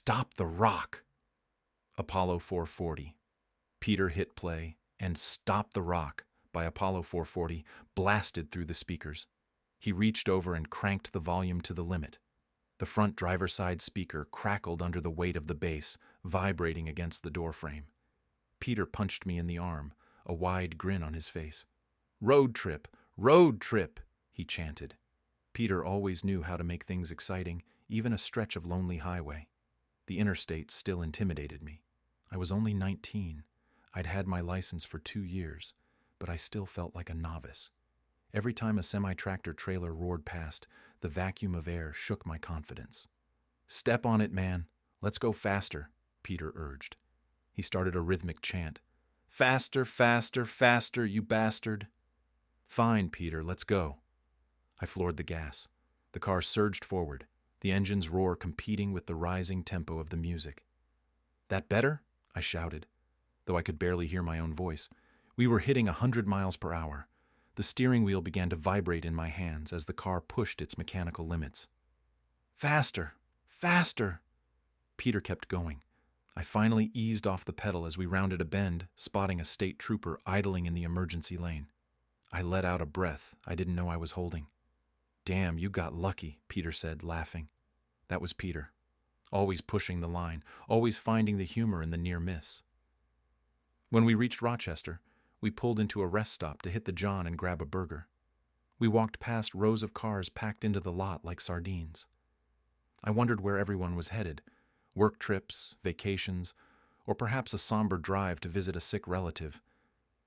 Stop the Rock. Apollo 440. Peter hit play, and Stop the Rock by Apollo 440 blasted through the speakers. He reached over and cranked the volume to the limit. The front driver's side speaker crackled under the weight of the bass, vibrating against the doorframe. Peter punched me in the arm, a wide grin on his face. "Road trip! Road trip!" he chanted. Peter always knew how to make things exciting, even a stretch of lonely highway. The interstate still intimidated me. I was only 19. I'd had my license for 2 years, but I still felt like a novice. Every time a semi-tractor trailer roared past, the vacuum of air shook my confidence. "Step on it, man. Let's go faster," Peter urged. He started a rhythmic chant. "Faster, faster, faster, you bastard." "Fine, Peter, let's go." I floored the gas. The car surged forward, the engine's roar competing with the rising tempo of the music. "That better?" I shouted, though I could barely hear my own voice. We were hitting 100 miles per hour. The steering wheel began to vibrate in my hands as the car pushed its mechanical limits. "Faster! Faster!" Peter kept going. I finally eased off the pedal as we rounded a bend, spotting a state trooper idling in the emergency lane. I let out a breath I didn't know I was holding. "Damn, you got lucky," Peter said, laughing. That was Peter. Always pushing the line, always finding the humor in the near miss. When we reached Rochester, we pulled into a rest stop to hit the John and grab a burger. We walked past rows of cars packed into the lot like sardines. I wondered where everyone was headed. Work trips, vacations, or perhaps a somber drive to visit a sick relative.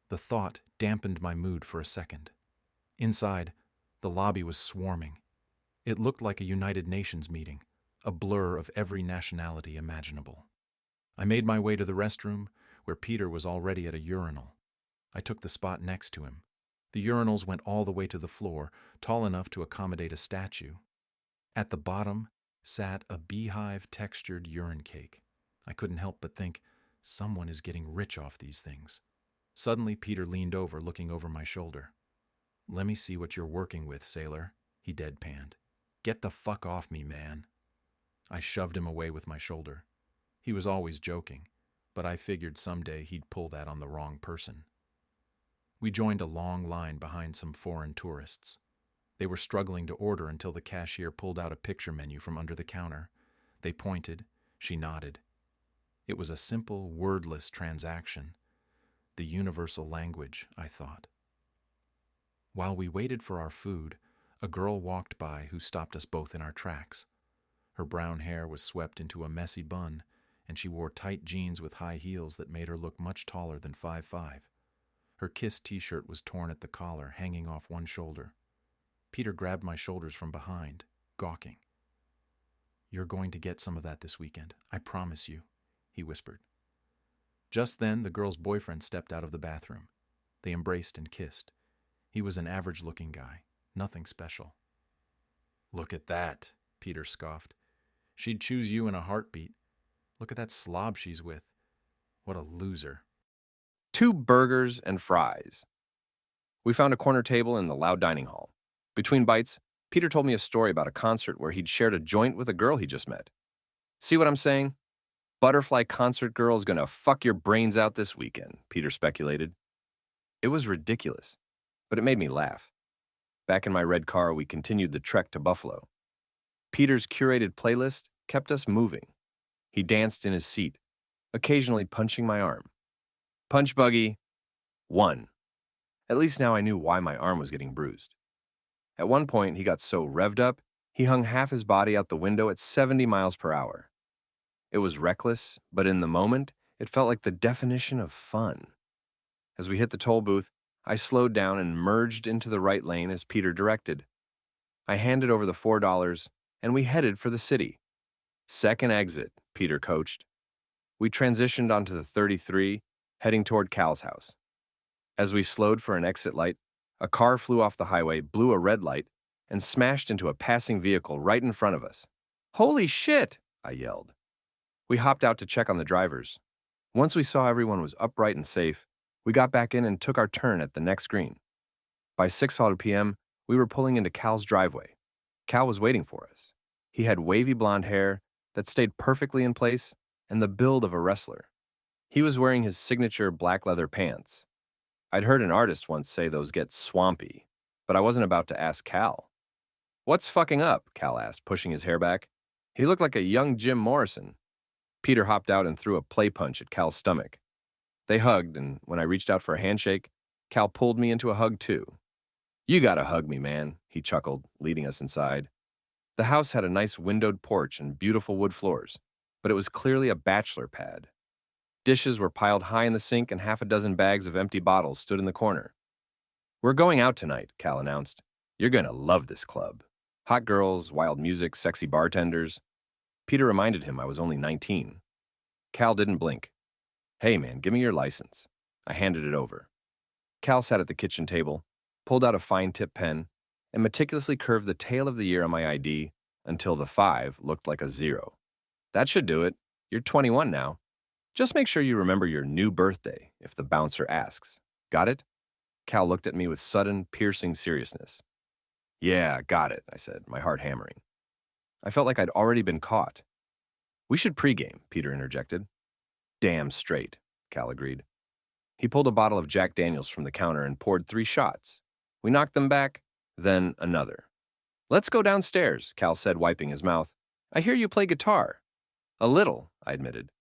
The thought dampened my mood for a second. Inside, the lobby was swarming. It looked like a United Nations meeting, a blur of every nationality imaginable. I made my way to the restroom, where Peter was already at a urinal. I took the spot next to him. The urinals went all the way to the floor, tall enough to accommodate a statue. At the bottom sat a beehive-textured urine cake. I couldn't help but think, someone is getting rich off these things. Suddenly, Peter leaned over, looking over my shoulder. "Let me see what you're working with, sailor," he deadpanned. "Get the fuck off me, man." I shoved him away with my shoulder. He was always joking, but I figured someday he'd pull that on the wrong person. We joined a long line behind some foreign tourists. They were struggling to order until the cashier pulled out a picture menu from under the counter. They pointed. She nodded. It was a simple, wordless transaction. The universal language, I thought. While we waited for our food, a girl walked by who stopped us both in our tracks. Her brown hair was swept into a messy bun, and she wore tight jeans with high heels that made her look much taller than 5'5". Her Kiss t-shirt was torn at the collar, hanging off one shoulder. Peter grabbed my shoulders from behind, gawking. "You're going to get some of that this weekend, I promise you," he whispered. Just then, the girl's boyfriend stepped out of the bathroom. They embraced and kissed. He was an average-looking guy, nothing special. "Look at that," Peter scoffed. "She'd choose you in a heartbeat. Look at that slob she's with. What a loser." 2 burgers and fries. We found a corner table in the loud dining hall. Between bites, Peter told me a story about a concert where he'd shared a joint with a girl he just met. See what I'm saying? Butterfly concert girl's gonna fuck your brains out this weekend, Peter speculated. It was ridiculous, but it made me laugh. Back in my red car, we continued the trek to Buffalo. Peter's curated playlist kept us moving. He danced in his seat, occasionally punching my arm. Punch buggy 1. At least now I knew why my arm was getting bruised. At one point, he got so revved up, he hung half his body out the window at 70 miles per hour. It was reckless, but in the moment, it felt like the definition of fun. As we hit the toll booth, I slowed down and merged into the right lane as Peter directed. I handed over the $4, and we headed for the city. "Second exit," Peter coached. We transitioned onto the 33, heading toward Cal's house. As we slowed for an exit light, a car flew off the highway, blew a red light, and smashed into a passing vehicle right in front of us. "Holy shit!" I yelled. We hopped out to check on the drivers. Once we saw everyone was upright and safe, we got back in and took our turn at the next green. By 6:00 p.m., we were pulling into Cal's driveway. Cal was waiting for us. He had wavy blonde hair, that stayed perfectly in place and the build of a wrestler. He was wearing his signature black leather pants. I'd heard an artist once say those get swampy, but I wasn't about to ask Cal. "What's fucking up?" Cal asked, pushing his hair back. He looked like a young Jim Morrison. Peter hopped out and threw a play punch at Cal's stomach. They hugged, and when I reached out for a handshake, Cal pulled me into a hug too. "You gotta hug me, man," he chuckled, leading us inside. The house had a nice windowed porch and beautiful wood floors, but it was clearly a bachelor pad. Dishes were piled high in the sink and half a dozen bags of empty bottles stood in the corner. "We're going out tonight," Cal announced. "You're gonna love this club. Hot girls, wild music, sexy bartenders." Peter reminded him I was only 19. Cal didn't blink. "Hey man, give me your license." I handed it over. Cal sat at the kitchen table, pulled out a fine tip pen, and meticulously curved the tail of the year on my ID until the 5 looked like a 0. "That should do it. You're 21 now. Just make sure you remember your new birthday if the bouncer asks. Got it?" Cal looked at me with sudden, piercing seriousness. "Yeah, got it," I said, my heart hammering. I felt like I'd already been caught. "We should pregame," Peter interjected. "Damn straight," Cal agreed. He pulled a bottle of Jack Daniels from the counter and poured 3 shots. We knocked them back, then another. "Let's go downstairs," Cal said, wiping his mouth. "I hear you play guitar." "A little," I admitted.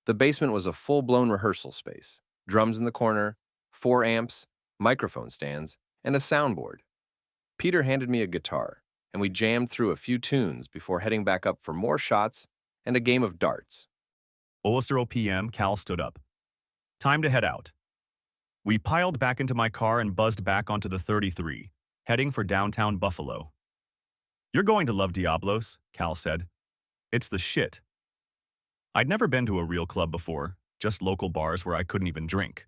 The basement was a full-blown rehearsal space. Drums in the corner, 4 amps, microphone stands, and a soundboard. Peter handed me a guitar, and we jammed through a few tunes before heading back up for more shots and a game of darts. 0 p.m., Cal stood up. "Time to head out." We piled back into my car and buzzed back onto the 33, heading for downtown Buffalo. "You're going to love Diablo's," Cal said. "It's the shit." I'd never been to a real club before, just local bars where I couldn't even drink.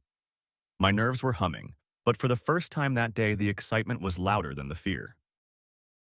My nerves were humming, but for the first time that day the excitement was louder than the fear.